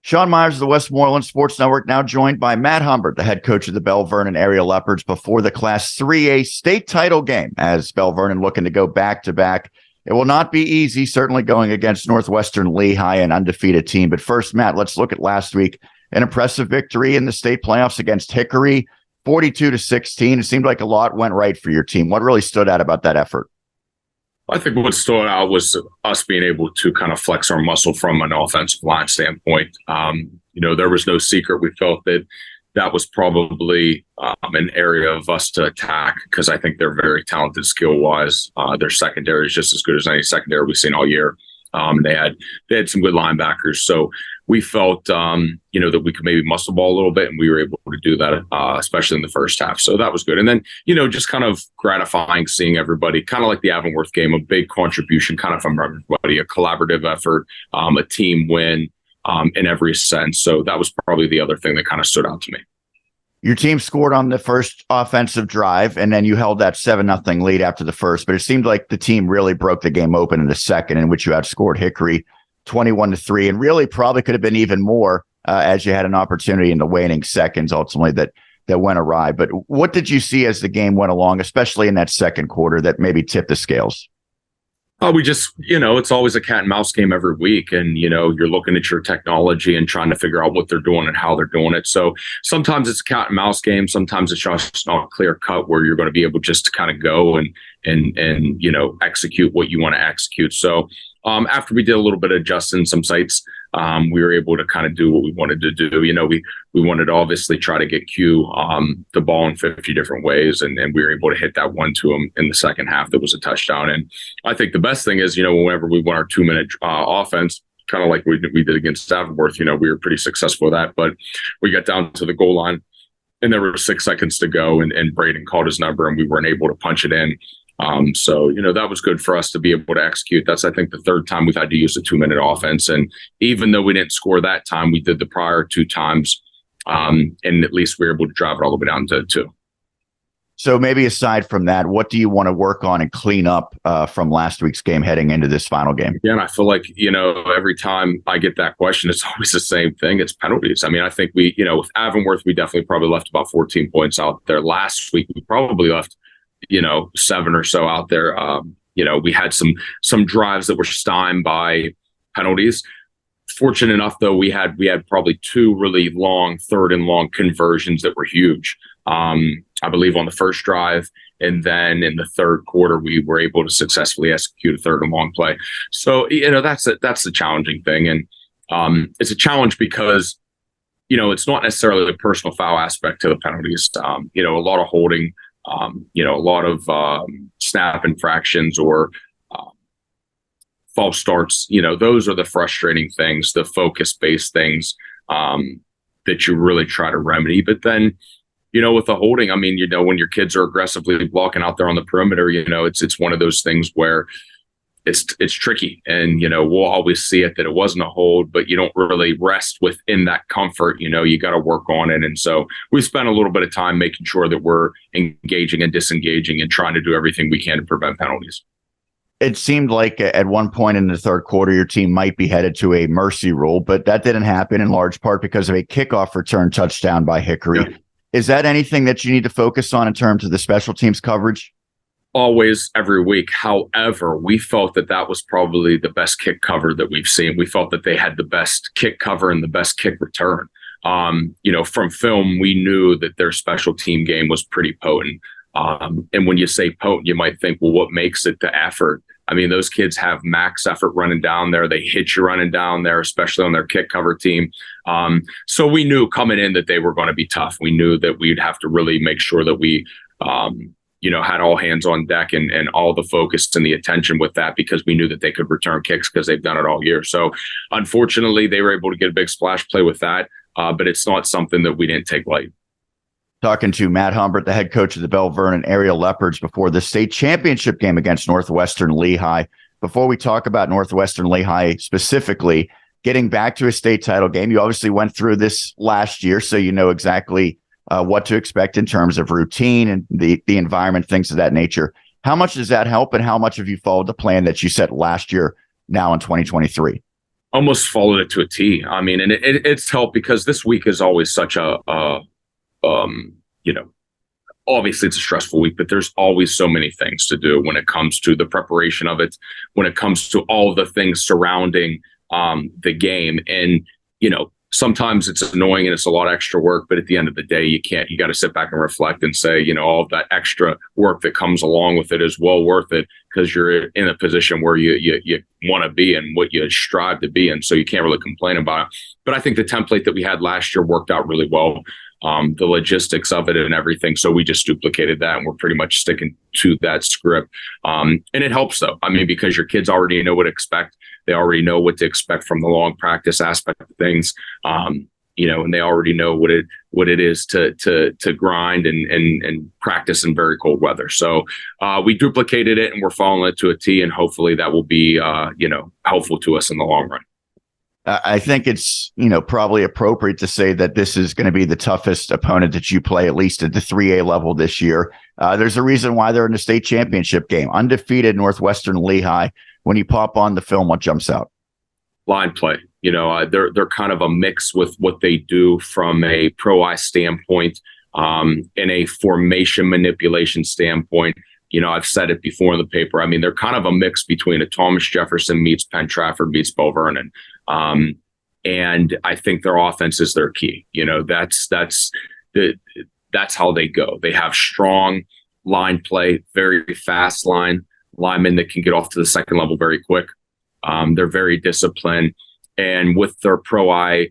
Sean Myers of the Westmoreland Sports Network, now joined by Matt Humbert, the head coach of the Belle Vernon area Leopards, before the Class 3A state title game, as Belle Vernon looking to go back-to-back. It will not be easy, certainly going against Northwestern Lehigh, an undefeated team. But first, Matt, let's look at last week. An impressive victory in the state playoffs against Hickory, 42-16. It seemed like a lot went right for your team. What really stood out about that effort? I think what stood out was us being able to kind of flex our muscle from an offensive line standpoint. There was no secret. We felt that was probably an area of us to attack because I think they're very talented skill-wise. Their secondary is just as good as any secondary we've seen all year. They had some good linebackers. So we felt, that we could maybe muscle ball a little bit, and we were able to do that, especially in the first half. So that was good. And then, just kind of gratifying seeing everybody, kind of like the Avonworth game, a big contribution kind of from everybody, a collaborative effort, a team win in every sense. So that was probably the other thing that kind of stood out to me. Your team scored on the first offensive drive, and then you held that 7-0 lead after the first. But it seemed like the team really broke the game open in the second, in which you outscored Hickory 21-3, and really probably could have been even more as you had an opportunity in the waning seconds ultimately that went awry. But what did you see as the game went along, especially in that second quarter, that maybe tipped the scales? We just, it's always a cat and mouse game every week. And, you're looking at your technology and trying to figure out what they're doing and how they're doing it. So sometimes it's a cat and mouse game. Sometimes it's just not clear cut where you're going to be able just to kind of go and execute what you want to execute. So after we did a little bit of adjusting some sites, we were able to kind of do what we wanted to do. We wanted to obviously try to get Q the ball in 50 different ways, and we were able to hit that one to him in the second half. That was a touchdown. And I think the best thing is, whenever we won our 2-minute offense, kind of like we did against Avonworth, we were pretty successful with that. But we got down to the goal line, and there were 6 seconds to go, and Braden called his number, and we weren't able to punch it in. So that was good for us to be able to execute. That's, I think, the third time we've had to use a 2-minute offense. And even though we didn't score that time, we did the prior 2 times. And at least we were able to drive it all the way down to 2. So maybe aside from that, what do you want to work on and clean up from last week's game heading into this final game? Yeah, and I feel like, every time I get that question, it's always the same thing. It's penalties. I mean, I think we, with Avonworth, we definitely probably left about 14 points out there. Last week, we probably left 7 or so out there. We had some drives that were stymied by penalties. Fortunate enough, though, we had probably 2 really long 3rd and long conversions that were huge. I believe on the first drive, and then in the third quarter, we were able to successfully execute a 3rd and long play. So that's the challenging thing, and it's a challenge because it's not necessarily the personal foul aspect to the penalties. A lot of holding. A lot of snap infractions or false starts. Those are the frustrating things, the focus-based things that you really try to remedy. But then, with the holding, I mean, when your kids are aggressively blocking out there on the perimeter, it's one of those things where it's tricky. And, we'll always see it that it wasn't a hold, but you don't really rest within that comfort. You got to work on it. And so we spent a little bit of time making sure that we're engaging and disengaging and trying to do everything we can to prevent penalties. It seemed like at one point in the third quarter, your team might be headed to a mercy rule, but that didn't happen in large part because of a kickoff return touchdown by Hickory. Yeah. Is that anything that you need to focus on in terms of the special teams coverage? Always, every week. However, we felt that was probably the best kick cover that we've seen. We felt that they had the best kick cover and the best kick return. From film, we knew that their special team game was pretty potent. And when you say potent, you might think, well, what makes it the effort? I mean, those kids have max effort running down there. They hit you running down there, especially on their kick cover team. So we knew coming in that they were going to be tough. We knew that we'd have to really make sure that we had all hands on deck and all the focus and the attention with that, because we knew that they could return kicks because they've done it all year. So unfortunately, they were able to get a big splash play with that, but it's not something that we didn't take light. Talking to Matt Humbert, the head coach of the Belle Vernon area Leopards, before the state championship game against Northwestern Lehigh. Before we talk about Northwestern Lehigh specifically, getting back to a state title game, you obviously went through this last year, so you know exactly what to expect in terms of routine and the environment, things of that nature. How much does that help, and how much have you followed the plan that you set last year now in 2023? almost followed it to a T. I mean, and it's helped because this week is always such you know, obviously it's a stressful week, but there's always so many things to do when it comes to the preparation of it, when it comes to all the things surrounding the game. And, sometimes it's annoying and it's a lot of extra work, but at the end of the day, you got to sit back and reflect and say, all of that extra work that comes along with it is well worth it because you're in a position where you want to be and what you strive to be. And so you can't really complain about it. But I think the template that we had last year worked out really well. The logistics of it and everything. So we just duplicated that and we're pretty much sticking to that script. And it helps though. I mean, because your kids already know what to expect. They already know what to expect from the long practice aspect of things. And they already know what it is to grind and practice in very cold weather. So we duplicated it and we're following it to a T, and hopefully that will be helpful to us in the long run. I think it's, probably appropriate to say that this is going to be the toughest opponent that you play, at least at the 3A level this year. There's a reason why they're in the state championship game. Undefeated Northwestern Lehigh. When you pop on the film, what jumps out? Line play. They're kind of a mix with what they do from a pro-eye standpoint, and a formation manipulation standpoint. I've said it before in the paper. I mean, they're kind of a mix between a Thomas Jefferson meets Penn Trafford meets Belle Vernon. And I think their offense is their key. That's how they go. They have strong line play, very fast linemen that can get off to the second level very quick. They're very disciplined. And with their pro-eye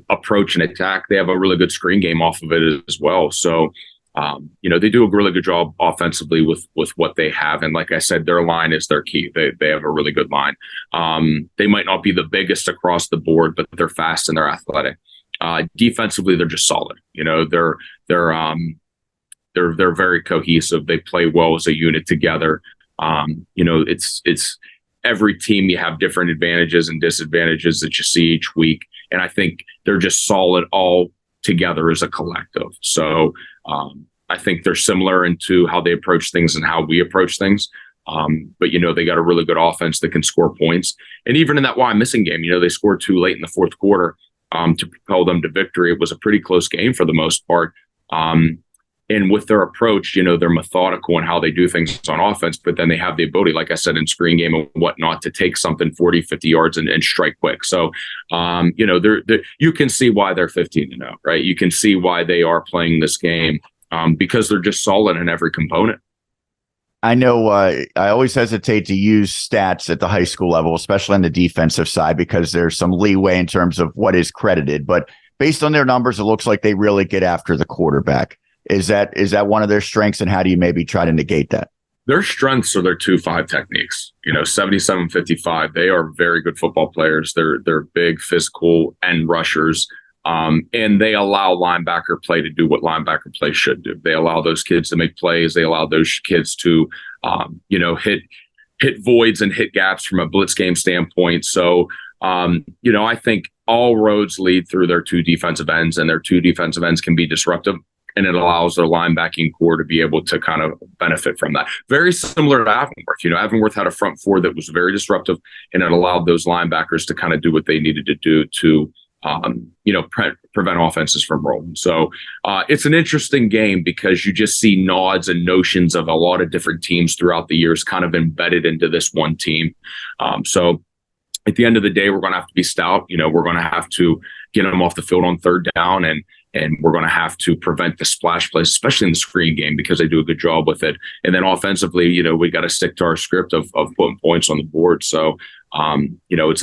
approach and attack, they have a really good screen game off of it as well. So, they do a really good job offensively with what they have. And like I said, their line is their key. They have a really good line. They might not be the biggest across the board, but they're fast and they're athletic. Defensively, they're just solid. They're very cohesive. They play well as a unit together. It's every team, you have different advantages and disadvantages that you see each week. And I think they're just solid all together as a collective. So I think they're similar into how they approach things and how we approach things. But they got a really good offense that can score points. And even in that why missing game, they scored 2 late in the fourth quarter to propel them to victory. It was a pretty close game for the most part. And with their approach, they're methodical in how they do things on offense, but then they have the ability, like I said, in screen game and whatnot, to take something 40, 50 yards and strike quick. So, you can see why they're 15-0, right? You can see why they are playing this game because they're just solid in every component. I know I always hesitate to use stats at the high school level, especially on the defensive side, because there's some leeway in terms of what is credited. But based on their numbers, it looks like they really get after the quarterback. Is that one of their strengths, and how do you maybe try to negate that? Their strengths are their 2-5 techniques. 77-55. They are very good football players. They're big, physical end rushers, and they allow linebacker play to do what linebacker play should do. They allow those kids to make plays. They allow those kids to, hit voids and hit gaps from a blitz game standpoint. So, I think all roads lead through their 2 defensive ends, and their 2 defensive ends can be disruptive. And it allows their linebacking core to be able to kind of benefit from that. Very similar to Avonworth. Avonworth had a front 4 that was very disruptive, and it allowed those linebackers to kind of do what they needed to do to, prevent offenses from rolling. So it's an interesting game because you just see nods and notions of a lot of different teams throughout the years kind of embedded into this one team. So at the end of the day, we're going to have to be stout. We're going to have to get them off the field on third down, and we're going to have to prevent the splash plays, especially in the screen game, because they do a good job with it. And then offensively, we got to stick to our script of putting points on the board. So, it's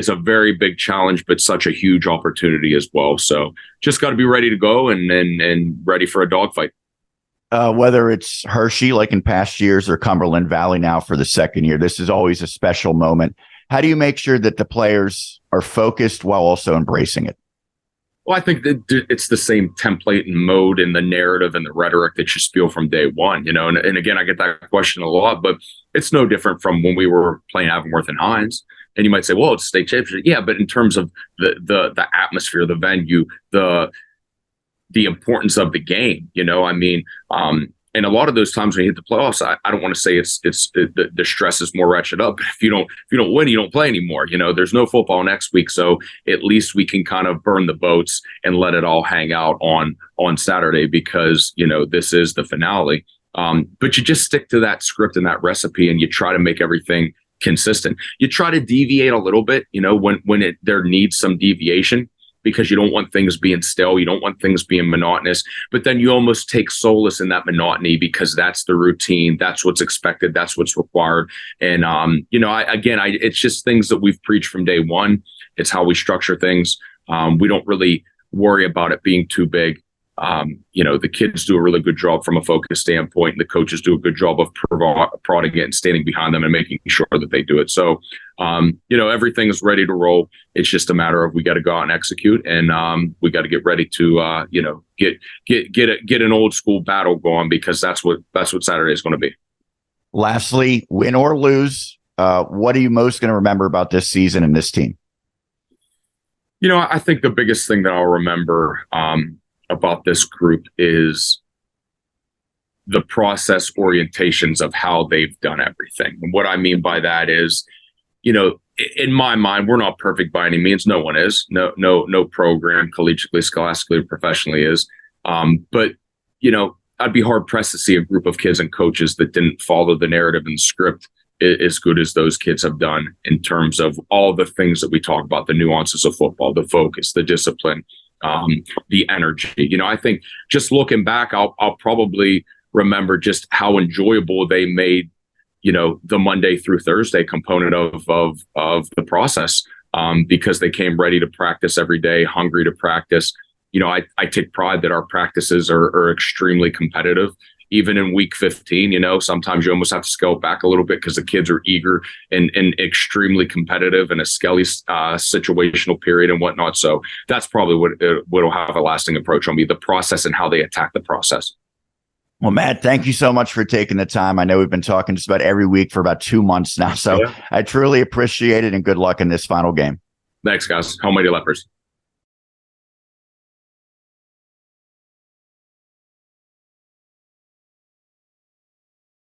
a very big challenge, but such a huge opportunity as well. So just got to be ready to go and ready for a dogfight. Whether it's Hershey, like in past years, or Cumberland Valley now for the second year, this is always a special moment. How do you make sure that the players are focused while also embracing it? Well, I think that it's the same template and mode and the narrative and the rhetoric that you spiel from day one, and again, I get that question a lot, but it's no different from when we were playing Avonworth and Hines. And you might say, well, it's state championship. Yeah, but in terms of the atmosphere, the venue, the importance of the game, And a lot of those times when you hit the playoffs, I don't want to say the stress is more ratcheted up. But if you don't win, you don't play anymore. There's no football next week, so at least we can kind of burn the boats and let it all hang out on Saturday, because this is the finale. But you just stick to that script and that recipe, and you try to make everything consistent. You try to deviate a little bit, when there needs some deviation, because you don't want things being stale. You don't want things being monotonous, but then you almost take solace in that monotony, because that's the routine. That's what's expected. That's what's required. And, it's just things that we've preached from day one. It's how we structure things. We don't really worry about it being too big. The kids do a really good job from a focus standpoint, and the coaches do a good job of prodding it and standing behind them and making sure that they do it. So, everything is ready to roll. It's just a matter of, we got to go out and execute, and we got to get ready to, get an old school battle going, because that's what Saturday is going to be. Lastly, win or lose, what are you most going to remember about this season and this team? I think the biggest thing that I'll remember, about this group is the process orientations of how they've done everything. And what I mean by that is, in my mind, we're not perfect by any means. No one is. No program, collegiately, scholastically, or professionally is. But I'd be hard pressed to see a group of kids and coaches that didn't follow the narrative and script as good as those kids have done, in terms of all the things that we talk about, the nuances of football, the focus, the discipline, the energy. I think just looking back, I'll probably remember just how enjoyable they made, the Monday through Thursday component of the process, because they came ready to practice every day, hungry to practice. I take pride that our practices are extremely competitive. Even in week 15, sometimes you almost have to scale back a little bit, because the kids are eager and extremely competitive in a skelly situational period and whatnot. So that's probably what'll have a lasting approach on me, the process and how they attack the process. Well, Matt, thank you so much for taking the time. I know we've been talking just about every week for about 2 months now, so yeah. I truly appreciate it, and good luck in this final game. Thanks, guys. Hail Mighty Leopards.